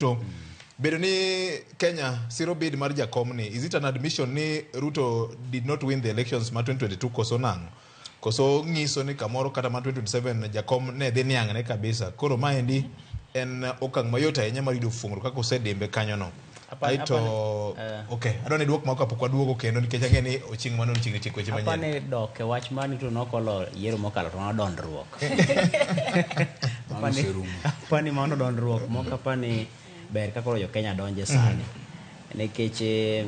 Ruto. Bedo ni Kenya siro bid mar jakom ni, is it an admission ni Ruto did not win the elections ma 2022 koso nang'o? Koso ng'iso ni kamoro kata ma 2027 jakom ne dhi niang' ne kabisa. Koro maendi en okang' mayot ahinya mar yudo fungro kaka osedimbe kanyo no. Aito, okay, adwa ni duok moko kapok waduogo kendo nikech ang'e ni oching' mano oching' chik weche manyien. Apane dok e wach mani to nokolo yiero mokalo to nodondruok. Apani mano dondruok moko apani ber kaka jo Kenya donje sani. Nikech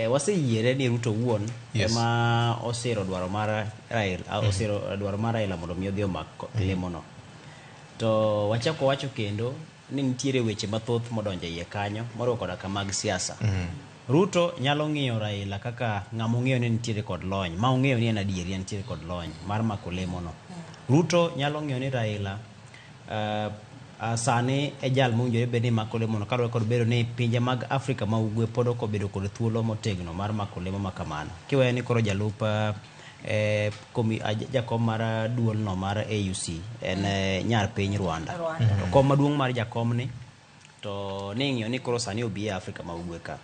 waseyiere ni Ruto wuon ema osiro dwaro mar Raila, osiro dwaro mar Raila mondo mi odhi omak lemono. To wachako wacho kendo ni nitiere weche mathoth modonjo iye kanyo moro koda ka mag siasa. Ruto nyalo ng'iyo Raila kaka ng'amo ng'iyo ni nitiere kod lony, ma ong'eyo ni en adieri nitiere kod lony mar mako lemono. Ruto nyalo ng'iyo ni Raila sani e jal mowinjore bed ni mako lemono kaluwore kod bedo ni pinje mag Afrika ma ugwe pod ok obedo kod thuolo motegno mar mako lemo ma kamano. Kiweyo ni koro jalup jakom mar duol no mar AUC en nyar piny Rwanda. To kom maduong' mar jakom ni to ning'iyo ni koro sani obi e Afrika ma ugwe ka.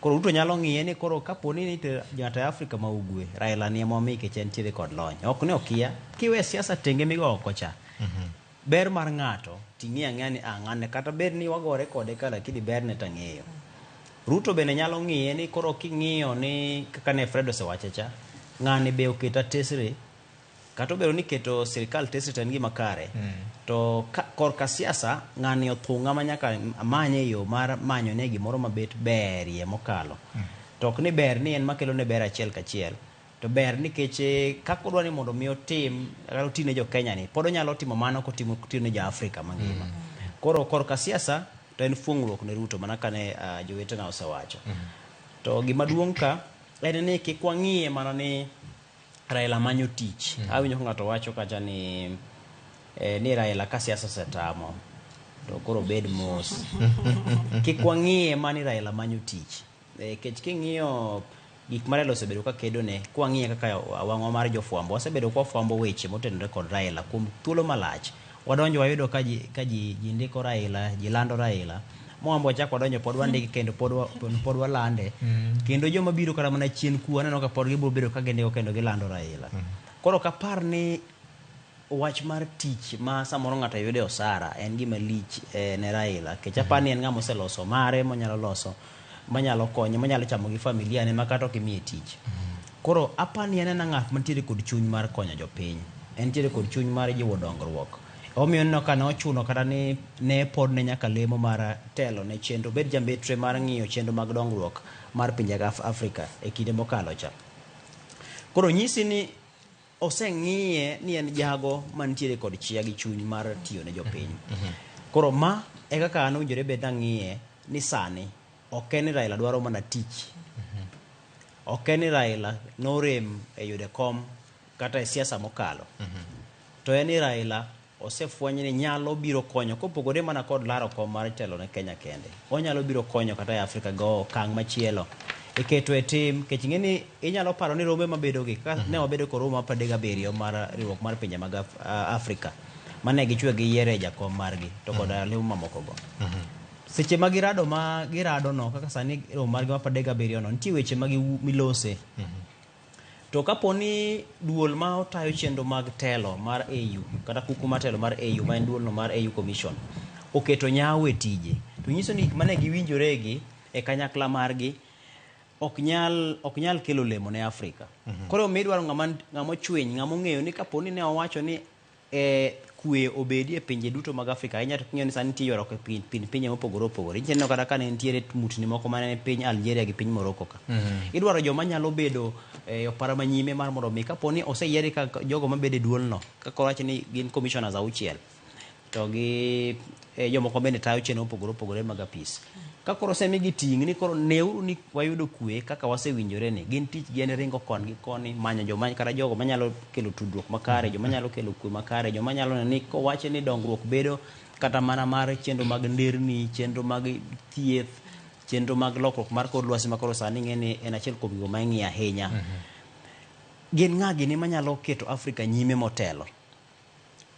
Koro Ruto nyalo ng'iye ni koro kaponi ni jata Afrika ma ugwe Raila ni momi kech entiere kod lony. Ok ne okia kiwe siasa tenge migo oko cha. Ber mar ng'ato ting'i ang'eya ni ng'ane kata ber ni wagore kode ka lakini ber ne tang'eyo. Ruto bende nyalo ng'iye ni koro king'iyo ni kaka ne Fred osewacho cha, ng'ani be oketa tesre kata obedo ni keto sirikal tesre tan gima kare. To korka siasa ng'ani othung'a manyaka manye yo mar manyo ne gimoro mabet berie mokalo. To ok ni ber ni en makelo ne ber achiel kachiel. To ber nikech kaka odwa ni mondo mi otim kata otine jo Kenya ni pod onyalo timo mano kotimo ne jo Afrika mangima. Koro korka siasa to en fungruok ne Ruto mana kane jowetena osewacho. To gima duong' ka en ni kik wang'iye mana ni Raila manyo tich. Awinjo ng'ato wacho kacha ni Raila ka siasa setamo to koro bed mos. Kik wang'iye mani Raila manyo tich. Kech king'iyo gik Raila osebedo ka kedo ne kwang'iye kaka wang'wa mar jofwambo wasebedo kwa fwambo weche motenore kod Raila kuom thuolo malach. Wadonjo wayudo ka ji ndiko Raila, ji lando Raila. Mwambo chako wadonjo pod wandiki kendo pod walande. Kendo joma biro kata mana chien kuwa aneno ka pod gibiro bedo ka gindiko kendo gilando Raila. Koro kapar ni wach mar tich ma samoro ng'ato yude osara en gima lich ne Raila. Kech apani en ng'ama oseloso mare monyalo loso manyalo konyo manyalo chamo gi familia ne makato kimiye tich. Koro apani en ng'at mantiere kod chuny mar konyo jopiny. Entiere kod chuny mar jiwo dongruok. Omiyo no kana ochuno kata ni ne pod ne nyaka lemo mar telo ne chenro bed jambetre mar ng'iyo chenro mag dongruok mar pinje Afrika e kinde mokalo cha. Koro nyisi ni oseng'iye ni en jago mantiere kod chia gi chuny mar tiyo ne jopiny. Koro ma e kaka an owinjore bed ng'iye ni sani ok en Raila dwaro mana tich. Ok en Raila norem e yude kom kata e siasa mokalo. To en Raila osefwenyo ni nyalo biro konyo kopogore mana kod laro kom mar telo ne Kenya kende. Onyalo biro konyo kata e Afrika go kang' machielo. Iketo e tim kech ng'eni inyalo paro ni rombe mabedo gi ka ne wabedo ko Roma 37 mar riwruok mar pinje mag Afrika mane gichwe gi yiere jakom margi to koda lemo mamoko go. Seche ma girado no kaka sani romo margi ma 37 no nitie weche mag milose. To kaponi duol ma otayo chenro mag telo mar AU kata kuku mar telo mar AU ma en duol no mar AU Commission oketo nyawe tije to nyiso ni mane giwinjore gi e kanyakla margi ok nyal kelo lemo ne Afrika. Koro midwaro ng'amo chwiny ng'amo ng'eyo ni kaponi ne owacho ni kwe obedi e pinje duto mag Afrika ahinya to ng'eyo ni sani nitie ywaruok e pinje mopogore opogore. Ineno kata ka ne nitiere mutni moko mane piny Algeria gi piny Morocco ka. Idwaro joma nyalo bedo opara manyime mar mondo mi kaponi oseyiere ka jogo mabedo e duol no kaka wacho ni gin commissioners 6 to gi jomoko bende tayo chenro opogore opogore mag apis. Ka koro semigi ting' ni koro neuru ni wayudo kwe kaka wasewinjore ni gin tich gi en ringo kon gi koni manyo joma kata jogo manyalo kelo tudruok makare, joma nyalo kelo kwe makare, joma nyalo ni kowache ni dongruok bedo kata mana mar chenro mag nderni, chenro mag thieth, chenro mag lokruok mar kor lwasi makoro sani ng'eni en achiel kuom gigo ma ing'iyo ahinya. Gin ng'agi ni manyalo keto Afrika nyime motelo.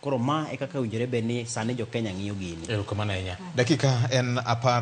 Koro ma e kaka owinjore bed ni sani jo Kenya ng'iyo gini. Erokamano ahinya. Dakika en 10